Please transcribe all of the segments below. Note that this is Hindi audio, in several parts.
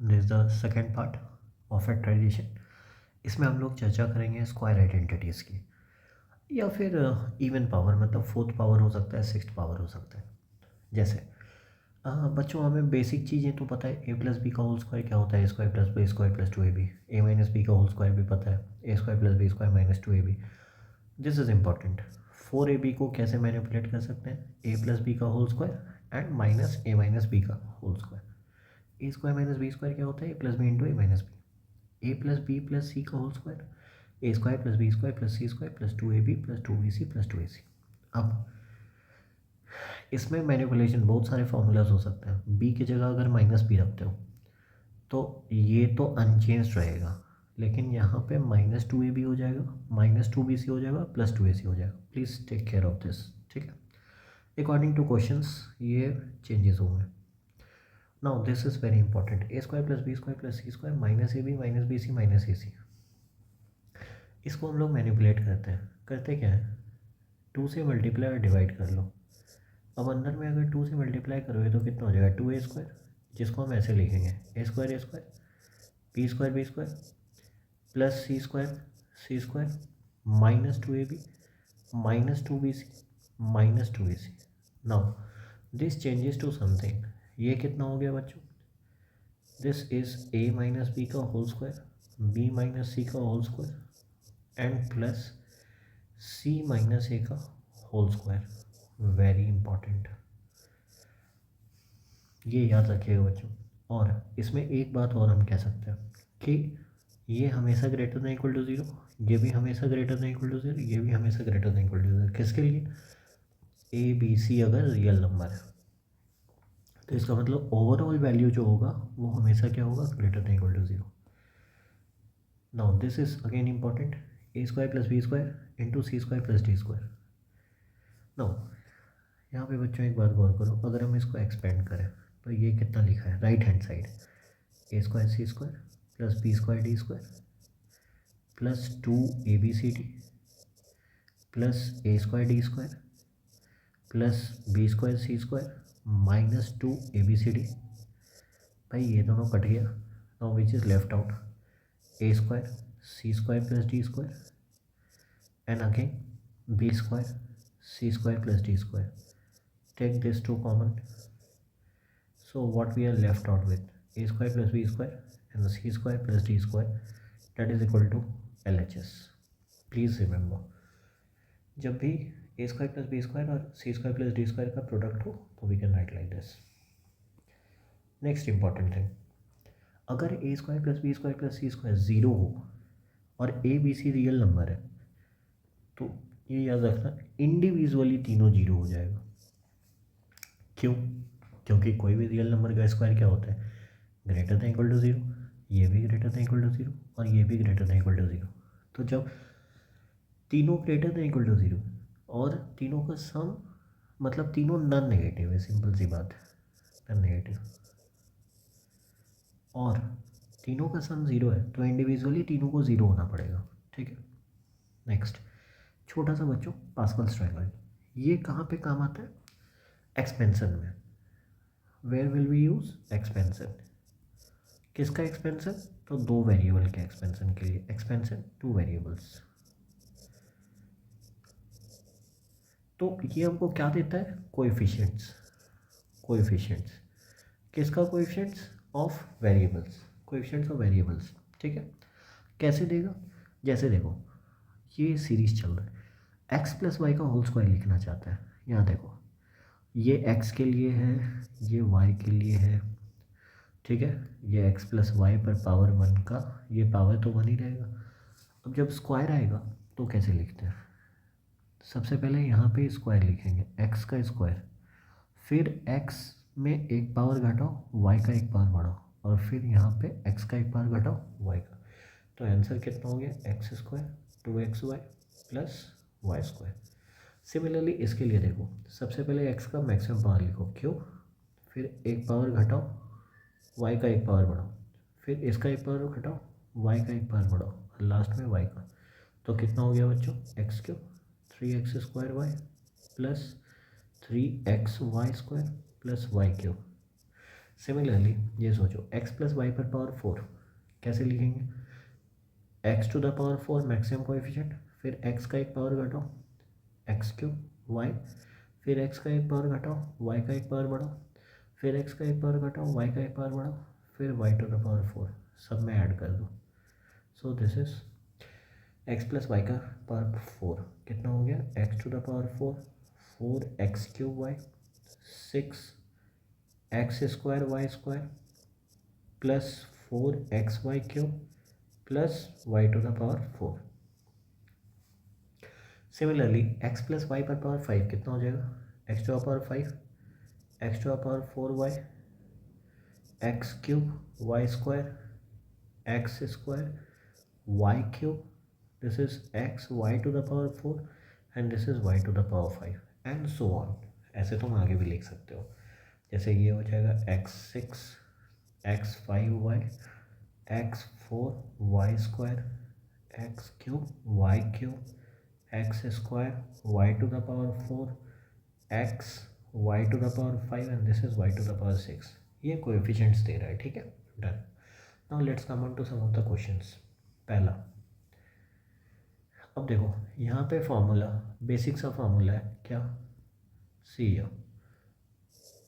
This the second part of factorisation. इसमें हम लोग चर्चा करेंगे स्क्वायर आइडेंटिटीज़ की, या फिर इवन पावर, मतलब फोर्थ पावर हो सकता है, सिक्स्थ पावर हो सकता है। जैसे बच्चों, हमें बेसिक चीज़ें तो पता है, ए प्लस बी का होल स्क्वायर क्या होता है, a square plus b square plus two A b. A minus B का होल स्क्वायर भी पता है, a square plus b square minus two A b. This is important. Four a b को कैसे मैनिपुलेट कर सकते हैं, ए प्लस बी का whole square and minus a minus B का whole square. A square minus b square क्या होता है, a plus b into a minus b. A plus b plus c का whole square, a square plus b square plus C square plus two A b plus two B c plus two A c. अब इसमें मैनिपुलेशन बहुत सारे फॉर्मूलाज हो सकते हैं। बी की जगह अगर माइनस बी रखते हो तो ये तो अनचेंज रहेगा, लेकिन यहाँ पे माइनस टू ए बी हो जाएगा, माइनस टू बी सी हो जाएगा, प्लस टू ए सी हो जाएगा। Please take care of this, ठीक है। अकॉर्डिंग टू क्वेश्चंस ये चेंजेस होंगे। Now this is very important. A square plus b square plus C square minus a B minus b C minus a c. इसको हम लोग मैनिपुलेट करते हैं। करते क्या है, टू से मल्टीप्लाई और डिवाइड कर लो। अब अंदर में अगर टू से मल्टीप्लाई करोगे तो कितना हो जाएगा, टू ए स्क्वायर, जिसको हम ऐसे लिखेंगे ए square B square plus C square minus two A B minus two B C minus two A C. Now this changes to something. ये कितना हो गया बच्चों, this is A minus B का whole square B minus C का whole square and plus C minus A का होल स्क्वायर। वेरी इंपॉर्टेंट, ये याद रखिएगा बच्चों। और इसमें एक बात और हम कह सकते हैं कि ये हमेशा greater than equal to zero, ये भी हमेशा greater than equal to zero, ये भी हमेशा greater than equal to zero. किसके लिए, ए बी सी अगर रियल नंबर है तो इसका मतलब ओवरऑल वैल्यू जो होगा वो हमेशा क्या होगा, greater than equal to zero. Now this is again important. A square plus b square into c square plus d square. Now यहाँ पे बच्चों एक बात गौर करो, अगर हम इसको एक्सपेंड करें तो ये कितना लिखा है right hand side, a square c square plus b square d square plus two A b c d plus a square d square plus b square c square minus two A b c d. भाई ये दोनों कट गया। Now which is left out, a square c square plus d square and again b square c square plus d square. Take this to common, so what we are left out with a square plus b square and the c square plus d square, that is equal to LHS. Please remember, जब भी a square plus b square और c square plus d square का प्रोडक्ट हो तो we can write like this. Next important thing, अगर a square plus b square plus C square zero हो और a b c real number है तो ये याद रखना इंडिविजुअली तीनों जीरो हो जाएगा। क्यों, क्योंकि कोई भी रियल नंबर का स्क्वायर क्या होता है, greater than equal to zero. ये भी greater than equal to zero और ये भी greater than equal to zero. तो जब तीनों greater than equal to zero और तीनों का सम, मतलब तीनों नॉन नेगेटिव है, सिंपल सी बात है, नॉन नेगेटिव, और तीनों का सम ज़ीरो है तो इंडिविजुअली तीनों को ज़ीरो होना पड़ेगा, ठीक है। नेक्स्ट छोटा सा बच्चों, पास्कल्स ट्रायंगल, ये कहाँ पे काम आता है, एक्सपेंशन में। Where will we use expansion, किसका एक्सपेंशन, तो दो वेरिएबल के एक्सपेंशन के लिए, एक्सपेंशन टू वेरिएबल्स। तो ये हमको क्या देता है, कोएफिशिएंट्स। कोएफिशिएंट्स किसका, coefficients of variables, coefficients of variables, ठीक है। कैसे देगा, जैसे देखो ये सीरीज चल रहा है, एक्स प्लस वाई का होल स्क्वायर लिखना चाहता है। यहाँ देखो ये एक्स के लिए है, ये वाई के लिए है, ठीक है। ये एक्स प्लस वाई पर पावर वन का, ये पावर तो वन ही रहेगा। अब जब स्क्वायर आएगा तो कैसे लिखते हैं, सबसे पहले यहाँ पे स्क्वायर लिखेंगे, एक्स का स्क्वायर, फिर एक्स में एक पावर घटाओ, वाई का एक पावर बढ़ाओ, और फिर यहाँ पे एक्स का एक पावर घटाओ, वाई का। तो आंसर कितना हो गया, x square two x y plus y square. Similarly इसके लिए देखो, सबसे पहले एक्स का मैक्सिमम पावर लिखो, क्यों, फिर एक पावर घटाओ, वाई का एक पावर बढ़ाओ, फिर इसका एक पावर घटाओ, वाई का एक पावर बढ़ाओ, और लास्ट में वाई का। तो कितना हो गया बच्चों, x cube three x square y plus three x y square plus y cube. Similarly ये सोचो x प्लस वाई पर पावर 4 कैसे लिखेंगे, x to the power 4 maximum coefficient, फिर x का एक पावर घटाओ एक्स क्यूब वाई, फिर x का एक पावर घटाओ y का एक पावर बढ़ाओ, फिर x का एक पावर घटाओ y का एक पावर बढ़ाओ, फिर y टू द पावर 4 सब में ऐड कर दो। So this is x plus y का पावर 4 कितना हो गया, x to the power 4 4x cube y 6x² y square plus 4xy cube plus y to the power 4। सिमिलरली x प्लस वाई पर पावर 5 कितना हो जाएगा, x to the power 5 x to the power 4y x cube y square x square y cube, this is x y to the power 4 and this is y to the power 5 and so on। ऐसे तुम आगे भी लिख सकते हो, जैसे ये हो जाएगा x6 x5y x4 y square x cube y cube x square y to the power 4 x y to the power 5 and this is y to the power 6। ये कोएफिशिएंट्स दे रहा है, ठीक है, done. Now let's come on to some of the questions. पहला, अब देखो यहाँ पे फॉर्मूला बेसिक सा फॉर्मूला है क्या, see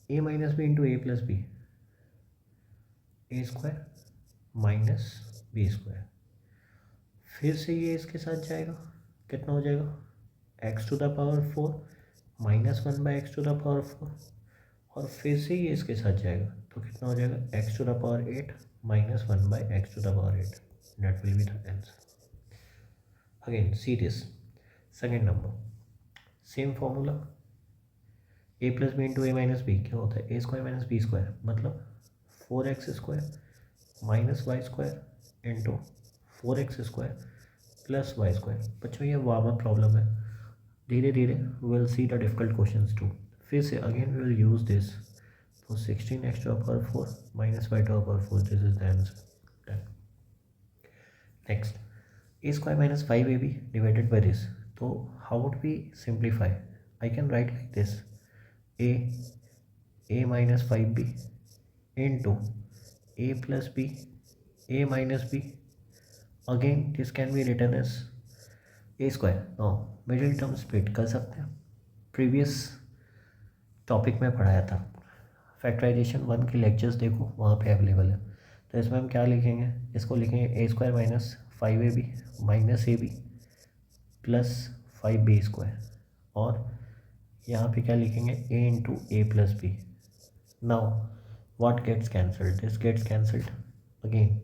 a minus b into a plus b a square minus b square, फिर से ये इसके साथ जाएगा कितना हो जाएगा x to the power 4 minus 1 by x to the power 4 और फिर से ये इसके साथ जाएगा तो कितना हो जाएगा x to the power 8 minus 1 by x to the power 8। That will be the answer. Again see this second number, same formula a plus b into a minus b क्या होता है, a square minus b square मतलब 4x square minus y square into 4x square plus y square. बच्चों ये वार्म अप प्रॉब्लम है, धीरे धीरे we will see the difficult questions to. फिर से again we will use this for 16x to the power 4 minus y to the power 4, this is the answer. Next, a square minus 5ab divided by this, so how would we simplify, I can write like this a minus 5b into a plus b a minus b, again this can be written as a square। now middle term split कर सकते हैं, प्रीवियस टॉपिक में पढ़ाया था, फैक्टराइजेशन 1 के लेक्चर्स देखो वहाँ पे अवेलेबल है। तो इसमें हम क्या लिखेंगे, इसको लिखेंगे ए square minus 5ab minus a b plus 5b square और यहाँ पे क्या लिखेंगे a into a plus b. Now what gets cancelled, this gets cancelled, again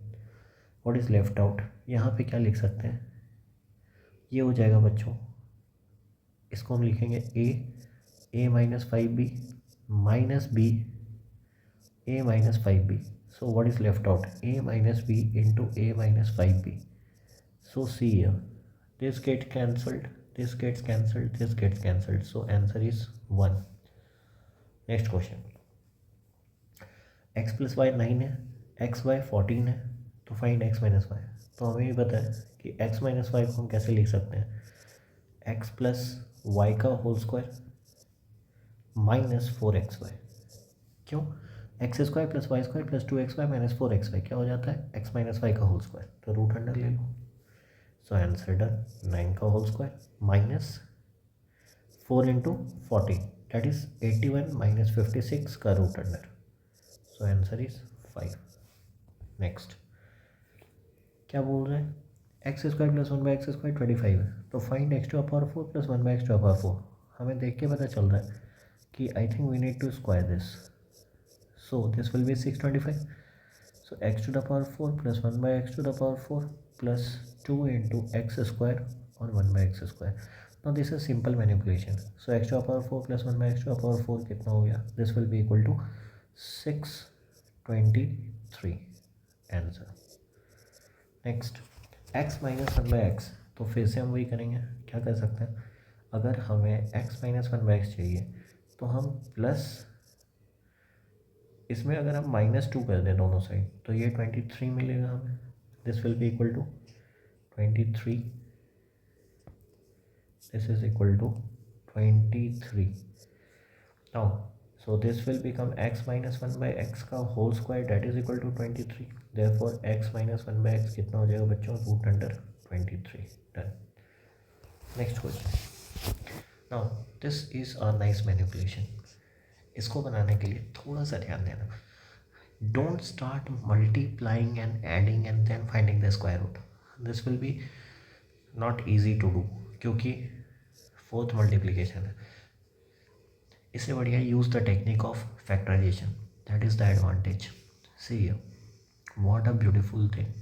what is left out, यहाँ पे क्या लिख सकते हैं, ये हो जाएगा बच्चों, इसको हम लिखेंगे a minus 5b minus b a minus 5b, so what is left out, a minus b into a minus 5b। so see here, this gets cancelled, this gets cancelled, this gets cancelled, so answer is 1। next question, x plus y 9 है, x y 14 है, तो फाइंड x माइनस वाई। तो हमें भी पता है कि x माइनस वाई को हम कैसे लिख सकते हैं, x प्लस वाई का होल स्क्वायर माइनस 4xy, क्यों, x square plus y square plus 2xy minus 4xy क्या हो जाता है एक्स माइनस वाई का होल स्क्वायर, तो रूट अंडर ले लो। सो आंसर डन, 9 का whole square minus 4 into 40 that is 81 minus 56 का root under, so answer is 5। Next क्या बोल रहे हैं, x square plus 1 by x square 25 है, तो find x to the power 4 plus 1 by x to the power 4। हमें देख के पता चल रहा है कि I think we need to square this, so this will be 625, so x to the power 4 plus 1 by x to the power 4 plus 2 into x square or 1 by x square। now this is simple manipulation, so x to the power 4 plus 1 by x to the power 4 कितना हो गया, this will be equal to 623 answer. Next x minus 1 by x, तो फिर से हम वही करेंगे, क्या कर सकते हैं, अगर हमें x माइनस 1 बाई एक्स चाहिए तो हम प्लस इसमें अगर हम -2 कर दें दोनों साइड तो ये 23 मिलेगा हमें, this will be equal to 23, this is equal to 23। Now So this will become x minus 1 by x का whole square that is equal to 23. Therefore x minus 1 by x कितना हो जाएगा बच्चों, root under 23. Done. Next question. Now this is a nice manipulation. इसको बनाने के लिए थोड़ा सा ध्यान देना. Don't start multiplying and adding and then finding the square root. This will be not easy to do, क्योंकि फोर्थ मल्टीप्लिकेशन है. इससे बढ़िया use the technique of factorisation. That is the advantage. See what a beautiful thing.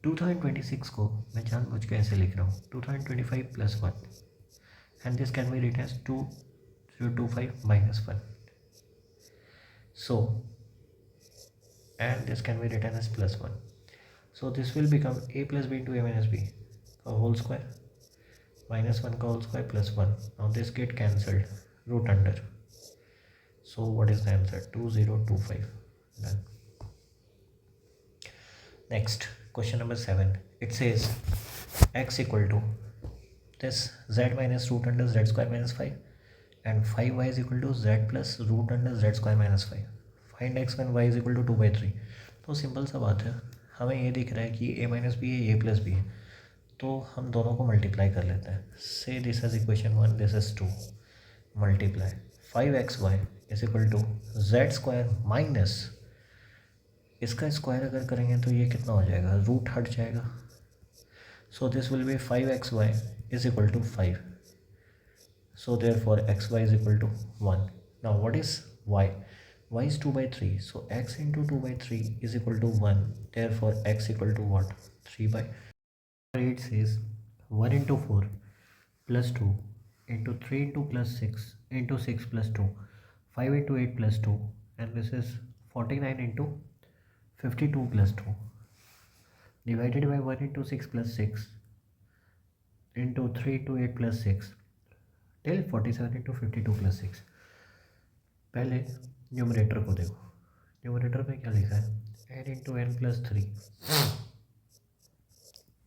2026 को मैं जानबूझ के ऐसे लिख रहा हूँ 2025 plus 1 and this can be written as 2025 minus 1. So and this can be written as plus 1. So this will become a plus b into a minus B का होल स्क्वायर माइनस 1 का whole square plus 1. Now this get cancelled, root under. So what is the answer? 2025. Done. Next question number 7. It says x equal to this z minus root under z square minus 5 and 5y is equal to z plus root under z square minus 5. Find x when y is equal to 2/3. तो सिंपल सा बात है, हमें ये दिख रहा है कि a माइनस बी है, a प्लस बी है, तो हम दोनों को मल्टीप्लाई कर लेते हैं. Say this is equation 1, this is 2. Multiply 5xy is equal to z square minus, इसका स्क्वायर अगर करेंगे तो ये कितना हो जाएगा, रूट हट जाएगा. So this will be 5xy is equal to 5. So therefore xy is equal to 1. Now what is y? y is 2/3. So x into 2/3 is equal to 1. Therefore x equal to what? 3/. 8 says 1 into 4 plus 2 into 3 into plus 6 into 6 plus 2, 5 into 8 plus 2, and this is 49 into 52 plus 2 divided by 1 into 6 plus 6 into 3 into 8 plus 6 till 47 into 52 plus 6. पहले न्यूमरेटर को देखो. न्यूमरेटर में क्या लिखा है, n into n plus 3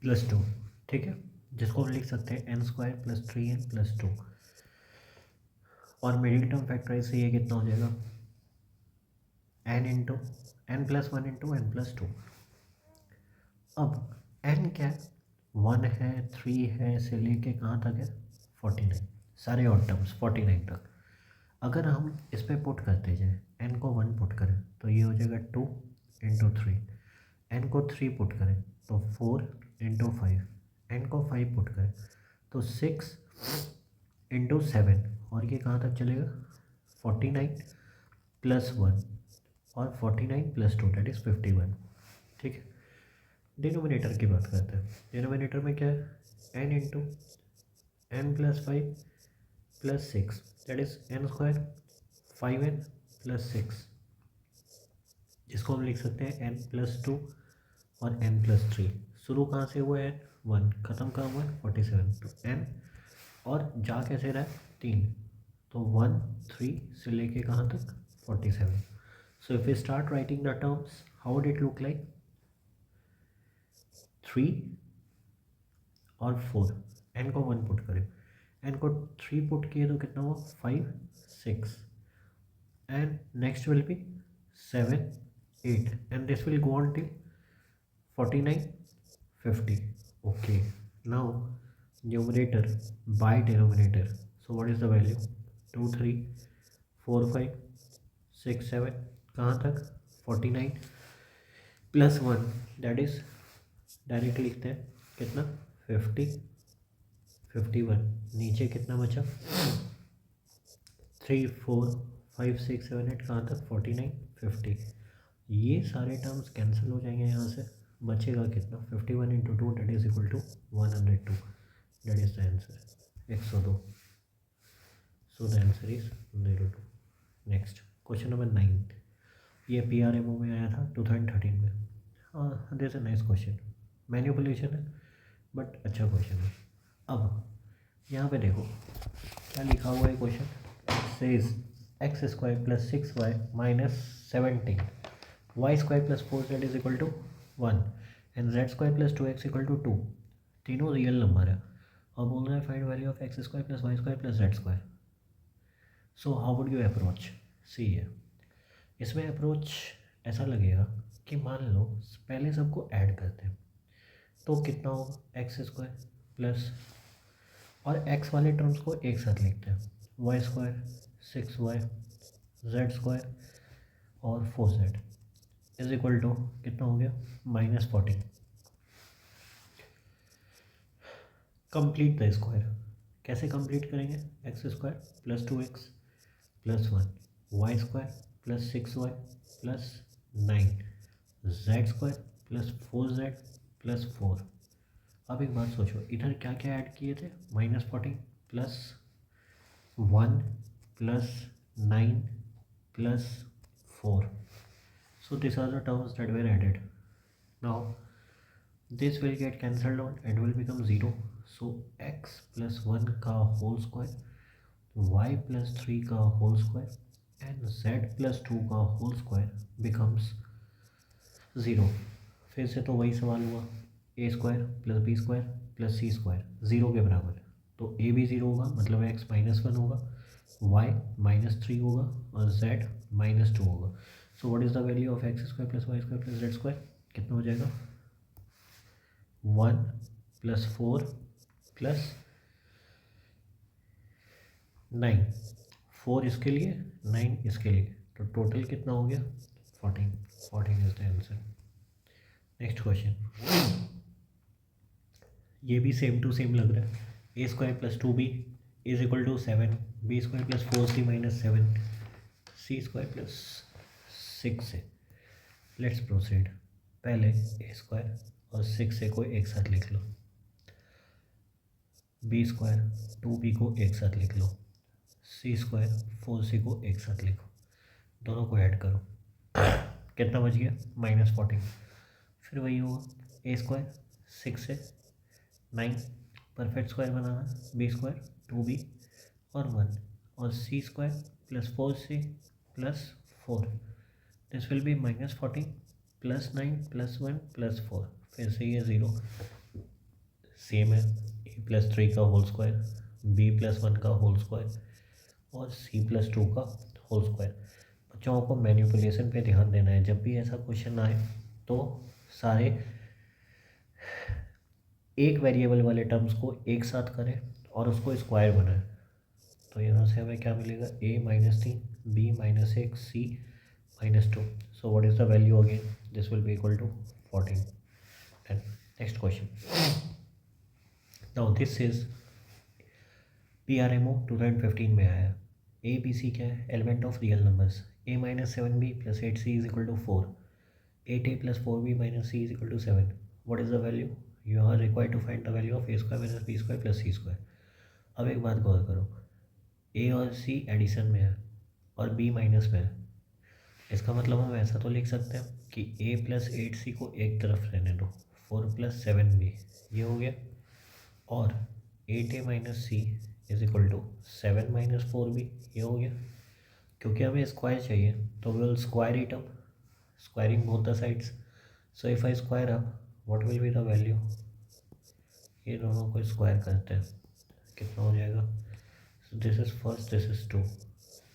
plus 2. ठीक है, जिसको हम लिख सकते हैं n square plus 3n plus 2. और मिडिल टर्म फैक्टराइज से ये कितना हो जाएगा, n into n plus 1 into n plus 2. अब n क्या है, 1 है, 3 है, से लेके कहाँ तक है, 49. सारे ऑड टर्म्स 49 तक. अगर हम इस पर पुट करते जाए, n को 1 पुट करें तो ये हो जाएगा 2 इंटू 3. n को 3 पुट करें तो 4 इंटू 5. n को 5 पुट करें तो 6 इंटू 7. और ये कहाँ तक चलेगा, 49 प्लस 1 और 49 प्लस 2 डेट इज़ 51. ठीक है. डिनोमिनेटर की बात करते हैं. डिनोमिनेटर में क्या है, n into n plus 5 plus 6 that is n square 5n plus 6, जिसको हम लिख सकते हैं n प्लस 2 और n प्लस 3. शुरू कहाँ से हुआ है, 1, ख़त्म कहाँ हुआ है 47. तो n और जा कैसे रहा है 3, तो 1 3 से लेके कहाँ तक 47. So if you start writing the terms, how would it look like, 3 और 4. n को 1 पुट करें, n को 3 पुट किए तो कितना हुआ, 5 6, and next will be 7 8, and this will go on till 49 50. Okay, now numerator by denominator. So what is the value, 2 3 4 5 6 7 कहाँ तक 49 प्लस 1 दैट इज डायरेक्ट लिखते हैं कितना 50 51. नीचे कितना बचा 3 4 5 6 7 8 कहाँ तक 49 50. ये सारे टर्म्स कैंसिल हो जाएंगे यहाँ से, बचेगा कितना 51 into 2 that is equal to 102. That is the answer 102. So the answer is 02. Next question number 9. ये PRMO में आया था 2013 में. हाँ, this a nice question. Manipulation है बट अच्छा क्वेश्चन है. अब यहाँ पे देखो क्या लिखा हुआ है question, says x square plus 6y minus 17 y square plus 4z is equal to 1 and z square plus 2x equal to 2. तीनों रियल नंबर है और बोल रहा है find value of x square plus y square plus z square. So how would you approach. सी है। इसमें अप्रोच ऐसा लगेगा कि मान लो पहले सबको ऐड करते हैं तो कितना होगा एक्स स्क्वायर प्लस, और एक्स वाले टर्म्स को एक साथ लिखते हैं, Y square 6y Z square और 4z इज इक्वल टू कितना हो गया -14। कंप्लीट द स्क्वायर, कैसे कंप्लीट करेंगे, x square plus 2x plus 1 y square plus 6y plus 9 z square plus 4z plus 4। अब एक बात सोचो, इधर क्या क्या ऐड किए थे, -14 plus 1 plus 9 plus 4. So these are the terms that were added. Now this will get cancelled out and will become 0. So x plus 1 का whole square, y plus 3 का whole square and z plus 2 का whole square becomes 0. फिर से तो वही सवाल हुआ, a square plus b square plus C square 0 के बराबर है, तो ए भी 0 होगा मतलब x -1 होगा, y -3 होगा और z -2 होगा। So what is the value of x square plus y square plus z square, कितना हो जाएगा 1 प्लस 4 प्लस 9, 4 इसके लिए 9 इसके लिए, तो टोटल कितना हो गया 14। 14 is the answer. Next question, ये भी सेम टू सेम लग रहा है, a square plus 2b is equal to 7, b square plus 4c minus 7, c square plus 6 है। लेट्स प्रोसीड, पहले ए स्क्वायर और 6 ए को एक साथ लिख लो, बी स्क्वायर 2b को एक साथ लिख लो, सी स्क्वायर 4c को एक साथ लिखो, दोनों को ऐड करो, कितना बच गया -14। फिर वही होगा, ए स्क्वायर 6 है 9, परफेक्ट स्क्वायर बनाना, बी स्क्वायर 2b और 1 और c square plus 4c plus 4, this will be -14 plus 9 plus 1 plus 4, फिर से ये 0 सेम है, ए प्लस 3 का होल स्क्वायर, बी प्लस 1 का होल स्क्वायर और सी प्लस 2 का होल स्क्वायर। बच्चों को मैनिपुलेशन पे ध्यान देना है, जब भी ऐसा क्वेश्चन आए तो सारे एक वेरिएबल वाले टर्म्स को एक साथ करें और उसको स्क्वायर बनाएं। तो यहाँ से हमें क्या मिलेगा, a -3 b -1 c -2, so what is the value again, this will be equal to 14। and next question, now this is PRMO 2015 में आया, a b c क्या है, element of real numbers, a -7b + 8c is equal to 4, 8a + 4b - c is equal to 7, what is the value, you are required to find the value of a square minus b square plus c square। अब एक बात गौर करो, ए और सी एडिशन में है और बी माइनस में है, इसका मतलब हम ऐसा तो लिख सकते हैं कि a + 8c को एक तरफ रहने दो, 4 + 7b ये हो गया, और 8a - c is equal to 7 - 4b ये हो गया। क्योंकि हमें स्क्वायर चाहिए तो we will square it up, squaring both the sides, so if I square up what will be the value, ये दोनों को स्क्वायर करते हैं, कितना हो जाएगा, so this is first, this is 2,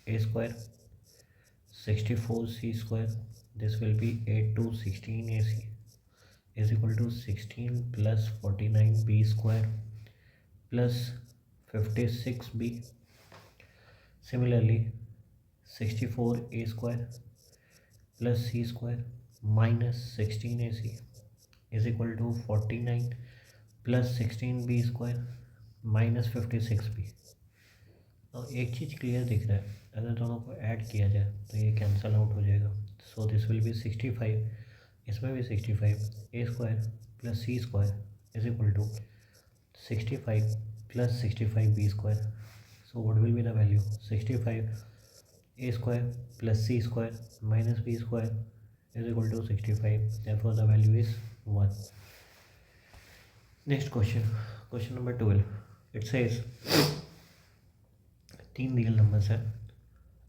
a square 64c square, this will be 8 to 16ac is equal to 16 plus 49b square plus 56b, similarly 64a square plus c square minus 16ac is equal to 49 plus 16b square minus 56b। और एक चीज़ क्लियर दिख रहा है, अगर दोनों को ऐड किया जाए तो ये कैंसिल आउट हो जाएगा, सो दिस विल बी 65, इसमें भी 65, a square plus C square is equal to 65 plus 65 b square, so what will be the value, 65 a square plus C square minus b square is equal to 65, therefore the value is 1। Next question, question number 12, it says 3 real numbers हैं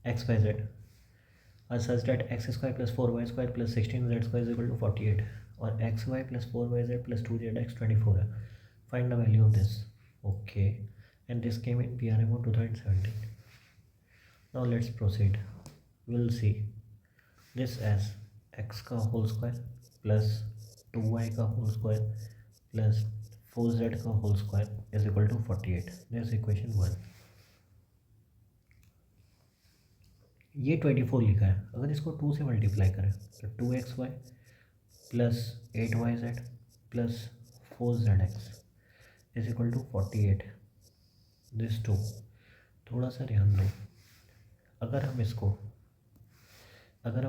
x by z are such that x square plus 4y square plus 16z square is equal to 48 और xy plus 4yz plus 2zx 24 है, find the value of this, okay, and this came in PRMO 2017। now let's proceed, will see this as x का होल स्क्वायर प्लस 2y का होल स्क्वायर प्लस 4z का whole square is equal to 48. This equation 1. ये 24 लिखा है, अगर इसको 2 से मल्टीप्लाई करें तो 2xy plus 8yz plus 4zx is equal to 48. This 2. थोड़ा सा ध्यान दो, अगर हम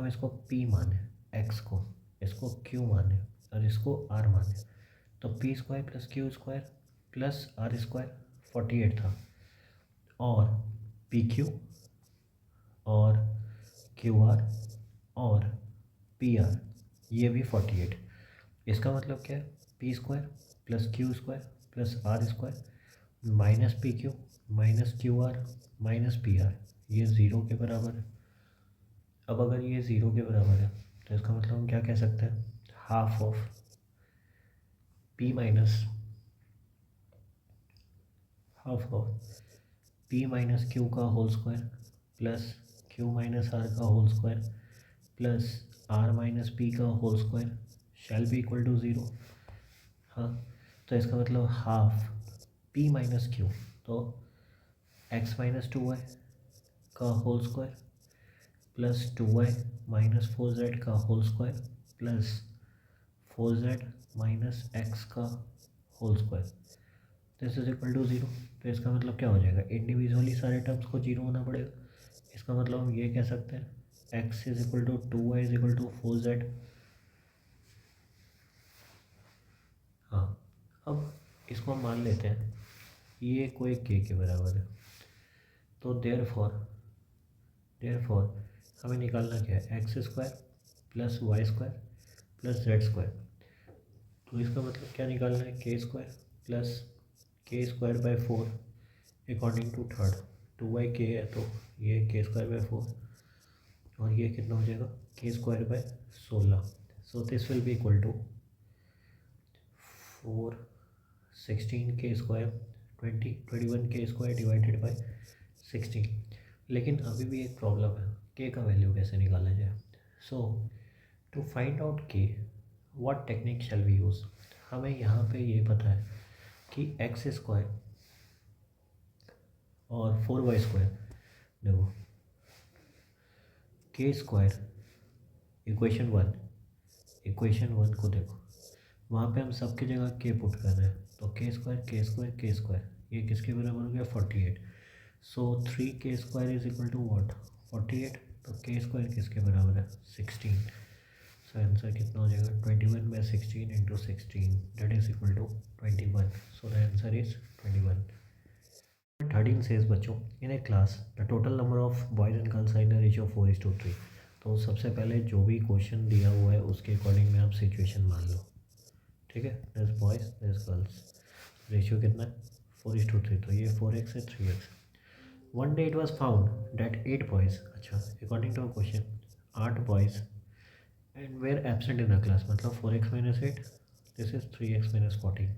इसको p माने, x को इसको q माने और इसको r माने तो p square plus q square plus r square 48 था, और पी क्यू और क्यू आर और पी आर ये भी 48. इसका मतलब क्या है, p square plus q square plus r square minus p q minus q r minus p r, ये ज़ीरो के बराबर है. अब अगर ये ज़ीरो के बराबर है तो इसका मतलब हम क्या कह सकते हैं, half of p minus q का whole square plus q minus r का whole square plus r minus p का whole square shall be equal to zero. हाँ, तो इसका मतलब हाफ p माइनस क्यू, तो x माइनस 2y का whole square plus 2y minus 4z का whole square plus 4z minus x का whole square, this is equal to zero. तो इसका मतलब क्या हो जाएगा, इंडिविजुअली सारे टर्म्स को जीरो होना पड़ेगा. इसका मतलब हम ये कह सकते हैं x is equal to 2y is equal to 4z. हाँ, अब इसको हम मान लेते हैं ये कोई k के बराबर है, तो देयरफॉर हमें निकालना क्या है, x square plus y square plus z square. तो इसका मतलब क्या निकालना है, k square plus k square by 4 according to third. 2y k है तो ये के स्क्वायर बाई 4 और ये कितना हो जाएगा, k square by 16. So this will be equal to 16 k square 21 के स्क्वायर डिवाइडेड बाई 16. लेकिन अभी भी एक प्रॉब्लम है, के का वैल्यू कैसे निकाला जाए. So to find out k what technique shall we use. हमें यहाँ पे ये पता है कि एक्स स्क्वायर और 4y स्क्वायर, देखो के स्क्वायर इक्वेशन वन को देखो, वहाँ पे हम सबकी जगह के पुट कर रहे हैं, तो के स्क्वायर ये किसके बराबर हो गया, 48. So 3 square is equal to what, 48. तो के स्क्वायर किसके बराबर है, 16. सो आंसर कितना हो जाएगा, 21 by 16 into 16 that is equal to 21. So the answer is 21. 13 says बच्चों, in a class the total number of boys and girls are in the ratio 4:3. तो सबसे पहले जो भी क्वेश्चन दिया हुआ है उसके अकॉर्डिंग में आप सिचुएशन मान लो, ठीक है. This boys this girls, ratio कितना है, 4:3. तो ये 4x है 3x. One day it was found that 8 boys, अच्छा according to a question 8 boys and were absent in the class, मतलब 4x minus 8, this is 3x minus 14.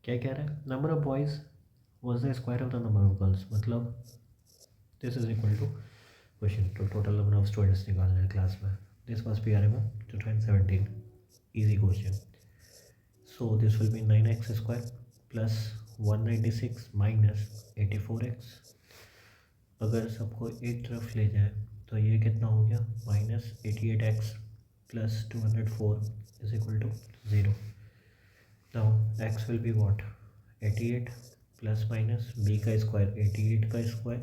क्या कह रहा है, number of boys was the square of the number of girls, मतलब this is equal to question तो टोटल नंबर ऑफ स्टूडेंट्स निकालना है क्लास में. This must be RMO 2017, easy question. So this will B 9x square plus 196 minus 84x. अगर सबको एक तरफ ले जाए तो ये कितना हो गया, minus 88x plus 204 is equal to 0. Now x will be what, 88 plus minus b का स्क्वायर 88 का square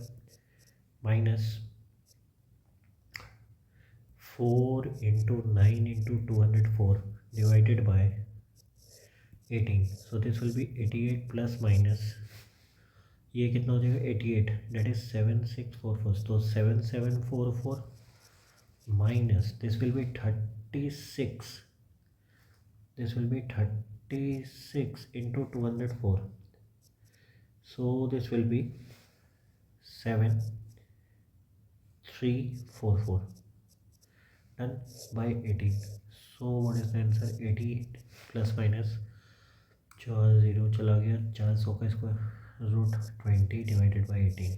minus 4 into 9 into 204 divided by 18. So this will be 88 plus minus ये कितना हो जाएगा, 88 डेट इज 7644. तो 7744 minus this will B 36, this will B 36 into 204. So this will be 7344 done by 18. So what is the answer, 88 plus minus 4 0 चला गया, 400 का स्क्वायर रूट 20 डिवाइडेड बाई 18.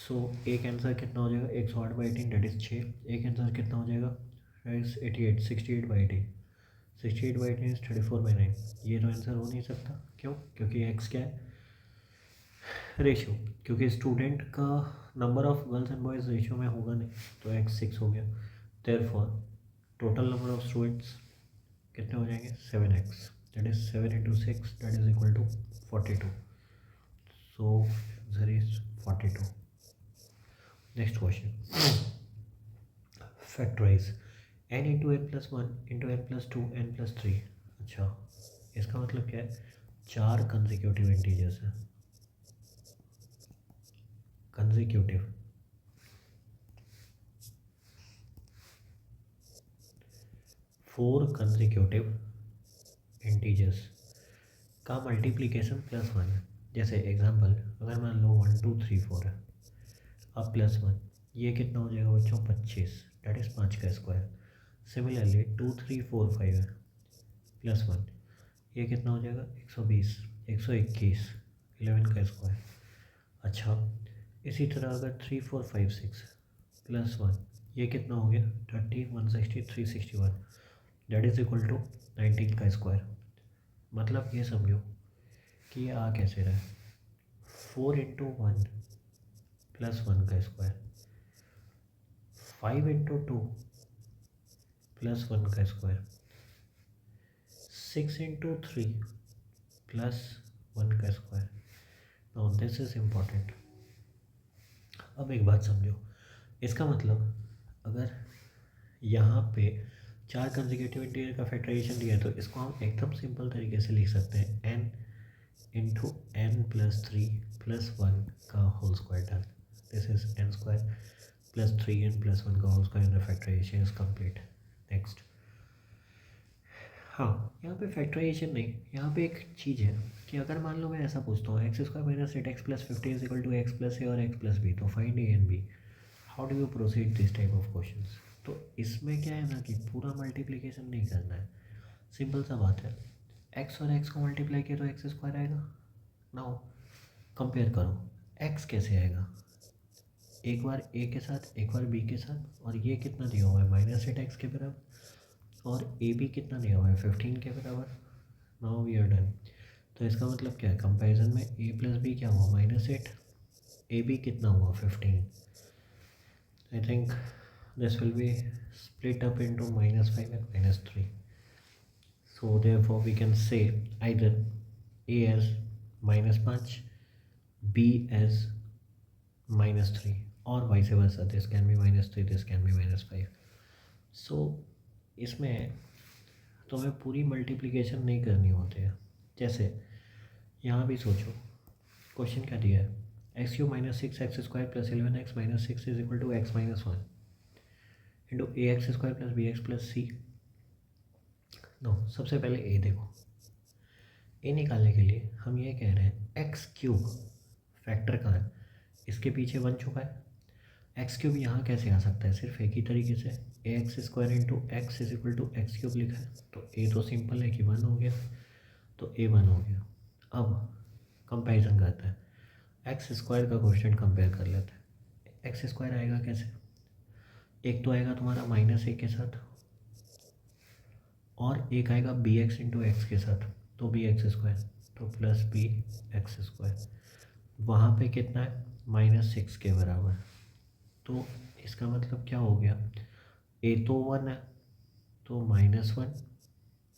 सो एक आंसर कितना हो जाएगा 108/18 डेट इज 6। एक आंसर कितना हो जाएगा डेट इज 88 68/18 68/18 इज 34/9। ये तो आंसर हो नहीं सकता। क्यों? क्योंकि एक्स क्या है रेशियो, क्योंकि स्टूडेंट का number of girls and boys ratio में होगा नहीं, तो एक्स 6 हो गया। Therefore total number of students कितने हो जाएंगे 7x that is 7 × 6 that is equal to 42। So answer is 42। Next question, factorise n × n+1 × n+2 n+3। अच्छा, इसका मतलब क्या है? 4 कंसेक्यूटिव इंटीजर्स हैं, कंसेक्यूटिव 4 कंसेक्यूटिव इंटीजर्स का मल्टीप्लिकेशन +1 है। जैसे एग्जांपल, अगर मान लो 1 2 3 4 है, अब +1, ये कितना हो जाएगा बच्चों 25 डेट इज 5 का स्क्वायर। सिमिलरली 2 3 4 5 है, +1, ये कितना हो जाएगा 120 121 11 का स्क्वायर। अच्छा, इसी तरह अगर 3 4 5 6 +1, ये कितना हो गया 30 160 361 डेट इज इक्वल टू 19 का स्क्वायर। मतलब ये समझो कि ये आ कैसे रहा है 4 × 1 +1 का स्क्वायर, 5 × 2 +1 का स्क्वायर, 6 × 3 +1 का square. Now this is important. अब एक बात समझो, इसका मतलब अगर यहाँ पे 4 कंसेक्यूटिव इंटीजर का फैक्टराइजेशन दिया है, तो इसको हम एकदम सिंपल तरीके से लिख सकते हैं n × n+3 + 1 का whole square done. This is n² + 3n + 1 का whole square and the factorisation is complete. Next, हाँ, यहाँ पे फैक्टराइजेशन नहीं, यहाँ पे एक चीज़ है कि अगर मान लो मैं ऐसा पूछता हूँ x² - 8x + 50 = x + a और x + b, तो find a and b। How do you proceed this type of questions? तो इसमें क्या है ना कि पूरा मल्टीप्लिकेशन नहीं करना है, सिंपल सा बात है, x और x को मल्टीप्लाई किया तो x² आएगा। नाउ कंपेयर करो, x कैसे आएगा, एक बार a के साथ एक बार b के साथ, और ये कितना दिया हुआ है -8x के बराबर, और ए बी कितना दिया हुआ है 15 के बराबर। Now we are done. तो इसका मतलब क्या है, कंपैरिजन में a + b क्या हुआ -8, ए बी कितना हुआ 15। I think this will B split up into -5 and -3. So therefore we can say either a as -5, b as -3, or vice versa, this can be -3, this can be -5. So इसमें तुम्हें पूरी मल्टीप्लिकेशन नहीं करनी होती है। जैसे यहाँ भी सोचो, क्वेश्चन क्या दिया है, x³ - 6x² + 11x - 6 is equal to x - 1 into ax² + bx + c। No, सबसे पहले a देखो, a निकालने के लिए हम ये कह रहे हैं x³ फैक्टर कहाँ है, इसके पीछे 1 छुपा है। x³ यहाँ कैसे आ सकता है, सिर्फ एक ही तरीके से, ax² × x is equal to x³ लिखा है, तो a तो सिंपल है कि 1 हो गया, तो a 1 हो गया। अब कंपैरिजन करते हैं, x² का क्वेश्चन कंपेयर कर लेते हैं। x² आएगा कैसे, एक तो आएगा तुम्हारा -a के साथ, और एक आएगा bx × x के साथ, तो bx², तो +bx², वहाँ पे कितना है -6 के बराबर। तो इसका मतलब क्या हो गया, a तो 1 है, तो -1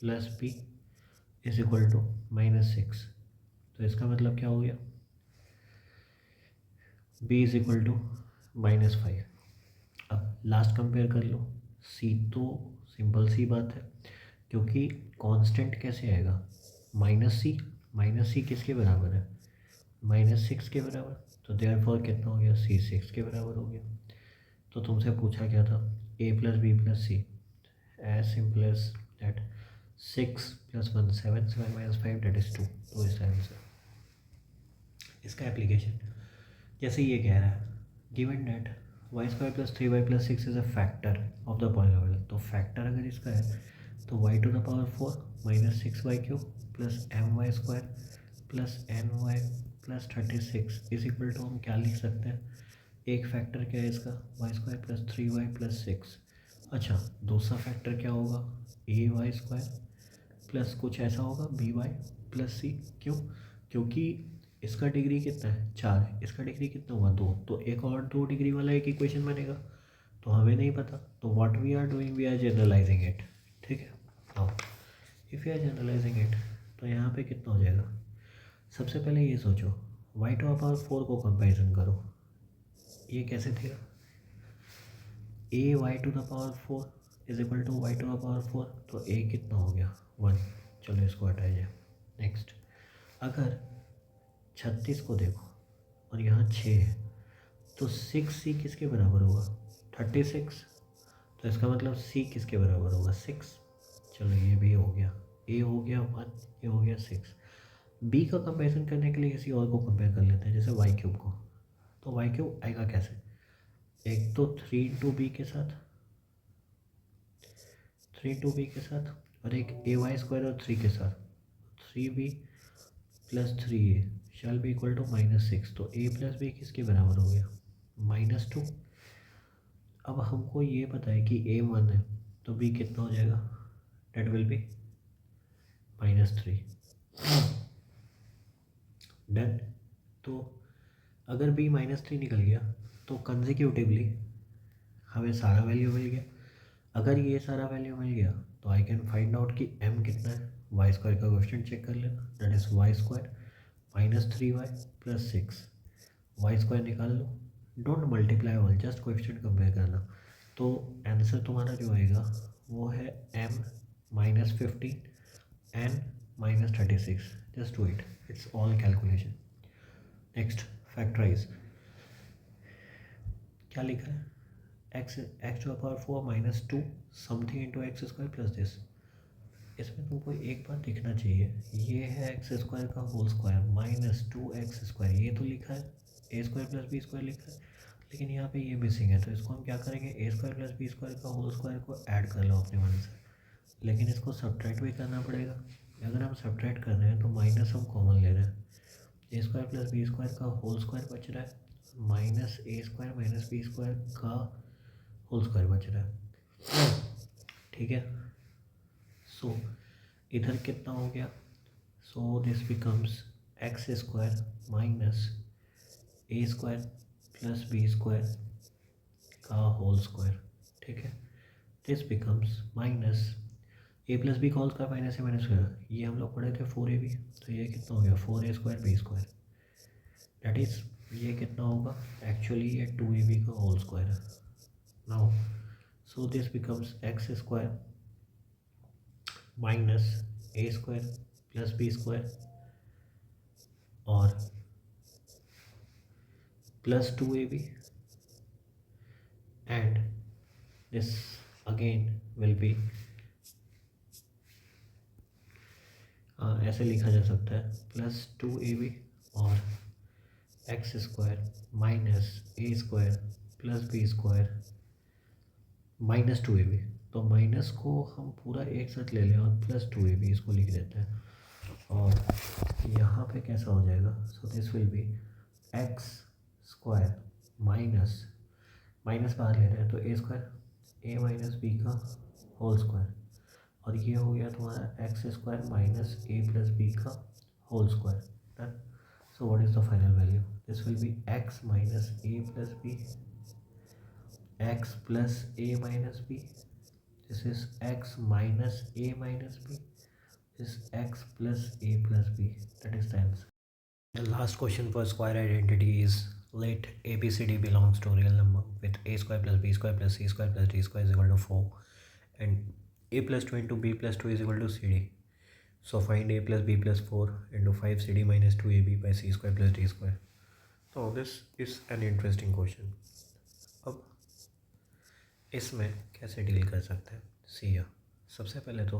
+ b इज इक्वल टू -6। तो इसका मतलब क्या हो गया, b इज इक्वल टू -5। अब लास्ट कंपेयर कर लो, c तो सिंपल सी बात है, क्योंकि कांस्टेंट कैसे आएगा -c किसके बराबर है -6 के बराबर, तो देयरफॉर कितना हो गया c 6 के बराबर हो गया। तो तुमसे पूछा क्या था a + b + c, as simple as that, 6 + 1 7 7 - 5 that is 2। तो इसका आंसर, इसका एप्लीकेशन जैसे ये कह रहा है, given that y² + 3y + 6 is a factor of the polynomial, तो फैक्टर अगर इसका है तो y⁴ - 6y³ + my² + ny + 36 is equal to हम क्या लिख सकते हैं एक फैक्टर क्या है इसका, Y square plus 3y plus 6। अच्छा, दूसरा फैक्टर क्या होगा, ए वाई स्क्वायर प्लस कुछ ऐसा होगा बी वाई प्लस सी। क्यों? क्योंकि इसका डिग्री कितना है, 4 है, इसका डिग्री कितना हुआ, 2, तो एक और 2 डिग्री वाला एक इक्वेशन बनेगा। तो हमें नहीं पता, तो what we are doing, we are generalising it. ठीक है, अब if you are generalising it, तो यहाँ पे कितना हो जाएगा। सबसे पहले ये सोचो, वाई टू पावर 4 को कंपेरिजन करो, ये कैसे थे, a y to the power 4 is equal to y to the power 4, तो ए कितना हो गया, 1। चलो इसको हटाया जाए। नेक्स्ट, अगर 36 को देखो और यहाँ 6 है, तो 6c किसके बराबर होगा, 36। तो इसका मतलब c किसके बराबर होगा, 6। चलो ये भी हो गया, a हो गया 1, ये हो गया 6। b का कंपेरिजन करने के लिए किसी और को कंपेयर कर लेते हैं, जैसे वाई क्यूब को। तो वाई क्यूब आएगा कैसे, एक तो 3 इंटू बी के साथ, 3 इंटू बी के साथ, और एक ए वाई स्क्वायर और 3 के साथ, 3b plus 3a shall be equal to -6। तो a प्लस बी किसके बराबर हो गया, -2। अब हमको ये पता है कि a 1 है, तो b कितना हो जाएगा, डेट विल बी -3। डन। तो अगर b -3 निकल गया, तो कंसेक्यूटिवली हमें सारा वैल्यू मिल गया। अगर ये सारा वैल्यू मिल गया, तो आई कैन फाइंड आउट कि m कितना है। वाई स्क्वायर का क्वेश्चन चेक कर लेना, that is y square -3y plus 6। Y square निकाल लो, don't multiply all, just coefficient compare करना। तो आंसर तुम्हारा जो आएगा वो है m -15 n -36। Just do it, it's all calculation. Next, factorise. क्या लिखा है, x to power 4 -2 something into x square plus this. इसमें तुमको एक बात दिखना चाहिए, ये है एक्स स्क्वायर का होल स्क्वायर -2x², ये तो लिखा है a square plus b square लिखा है, लेकिन यहाँ पे ये मिसिंग है। तो इसको हम क्या करेंगे, ए स्क्वायर प्लस बी स्क्वायर का होल स्क्वायर को ऐड कर लो अपने मन से, लेकिन इसको सब्ट्रैक्ट भी करना पड़ेगा। अगर हम सब्ट्रैक्ट कर रहे हैं तो माइनस हम कॉमन ले रहे हैं, ए स्क्वायर प्लस बी स्क्वायर का होल स्क्वायर बच रहा है, minus a square minus b square का होल स्क्वायर बच रहा है। ठीक है, सो इधर कितना हो गया, so this becomes x square minus a square plus b square का होल स्क्वायर। ठीक है, this becomes minus a plus b का whole square minus a minus square, ये हम लोग पढ़े थे 4ab, तो ये कितना हो गया 4a square B square, that is ये कितना होगा, एक्चुअली ये 2ab का होल स्क्वायर है। Now so this becomes x square minus a square plus b square और plus 2ab, and this again will be, ऐसे लिखा जा सकता है प्लस 2ab और x square minus a square plus b square minus 2ab। तो माइनस को हम पूरा एक साथ ले लें और प्लस 2ab इसको लिख देते हैं, और यहाँ पे कैसा हो जाएगा, so this will be x square minus, minus बाहर ले रहे हैं तो a square a minus B का होल स्क्वायर, और ये हो गया तुम्हारा x square minus a plus b का whole square. Done. So what is the final value, this will be x minus a plus b, x plus a minus b, this is x minus a minus b, this is x plus a plus b, that is the answer. The last question for square identity is, let abcd belongs to real number with a square plus b square plus c square plus d square is equal to 4, and a plus 2 into b plus 2 is equal to cd. So find a plus b plus 4 into 5cd minus 2ab by c square plus d square. So this is an interesting question. अब इसमें कैसे डील कर सकते हैं, सी या सबसे पहले तो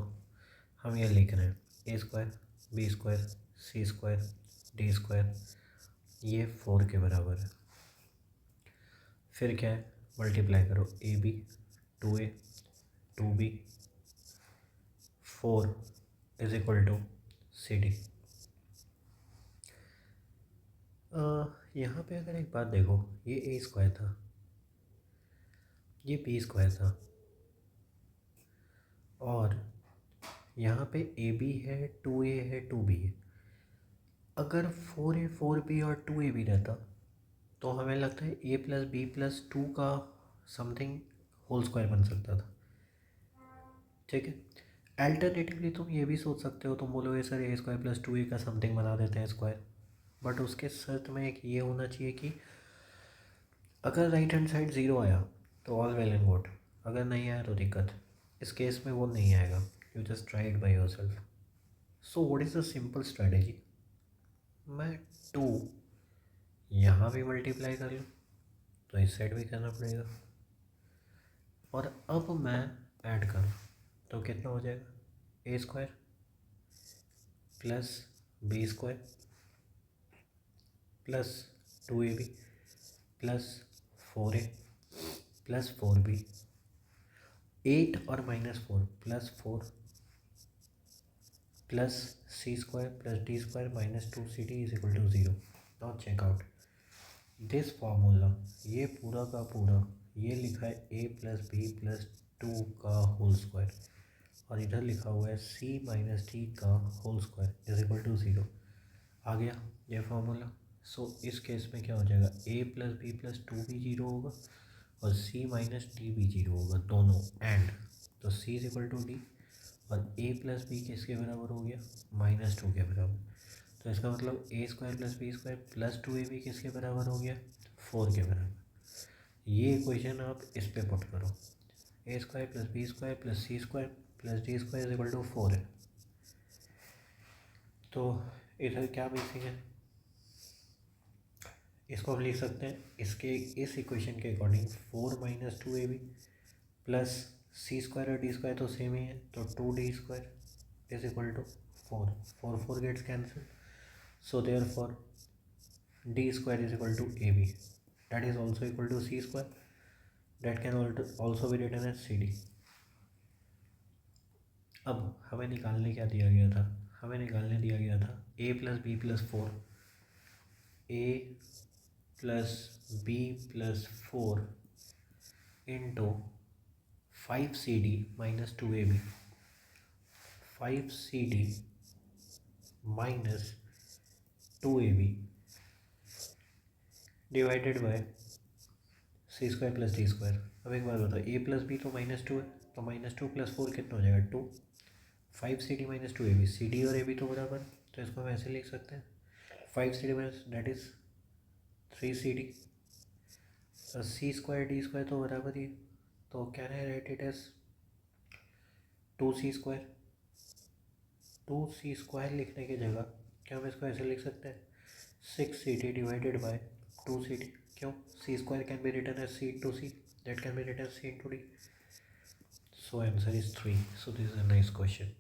हम ये लिख रहे हैं ए square B square c square d square, ये 4 के बराबर है। फिर क्या है, मल्टीप्लाई करो a b 2a 2b 4 is equal to c d. यहाँ पे अगर एक बात देखो, ये ए स्क्वायर था, ये बी स्क्वायर था, और यहाँ पे ए बी है, 2a है, 2b है। अगर 4a 4b और 2a भी रहता तो हमें लगता है a+b+2 का समथिंग होल स्क्वायर बन सकता था। ठीक है, अल्टरनेटिवली तुम ये भी सोच सकते हो, तुम बोलोगे सर a² + 2a का समथिंग बना देते हैं स्क्वायर, बट उसके शर्त में एक ये होना चाहिए कि अगर राइट हैंड साइड 0 आया तो ऑल वेल एंड गुड, अगर नहीं आया तो दिक्कत। इस केस में वो नहीं आएगा, you just try it by your self. So what is the simple strategy, मैं 2 यहाँ भी मल्टीप्लाई कर लूँ तो इस साइड भी करना पड़ेगा, और अब मैं ऐड करूँ तो कितना हो जाएगा, a² + b² + 2ab + 4a + 4b, 8 और -4 + 4 + c² + d² - 2cd = 0। Now check out this formula, ये पूरा का पूरा ये लिखा है a+b+2 का होल स्क्वायर, और इधर लिखा हुआ है c - d का होल स्क्वायर = 0। आ गया ये फार्मूला। सो इस केस में क्या हो जाएगा, a+b+2 भी 0 होगा और c - d भी 0 होगा, दोनों एंड। तो c = d, और a+b किसके बराबर हो गया, -2 के बराबर। तो इसका मतलब a² + b² + 2ab किसके बराबर हो गया, 4 के बराबर। ये इक्वेशन आप इस पे पुट करो, a² + b² + c² + d² = 4 है। तो इधर क्या मिसिंग है, इसको हम लिख सकते हैं इसके इस इक्वेशन के अकॉर्डिंग 4 - 2ab + c² और d² तो सेम ही है, तो 2d² = 4, 4 4 gets cancel. So therefore d² = ab, that is also equal to c², that can also be written as cd। अब हमें निकालने क्या दिया गया था, हमें निकालने दिया गया था a + b + 4, a + b + 4 into 5cd - 2ab, 5cd - 2ab divided by c² + d²। अब एक बात बताओ, a + b तो -2 है, तो -2 + 4 कितना हो जाएगा, 2। 5cd - 2ab, cd और ab तो बराबर, तो इसको हम ऐसे लिख सकते हैं 5cd that is 3cd, c² d² तो बराबर ही, तो can I write it as 2c²। 2c² लिखने की जगह क्या हम इसको ऐसे लिख सकते हैं 6cd डिवाइडेड बाय 2cd, क्यों, c² can be written as c into c, that can be written as c into d। So answer is 3। So this is a nice question।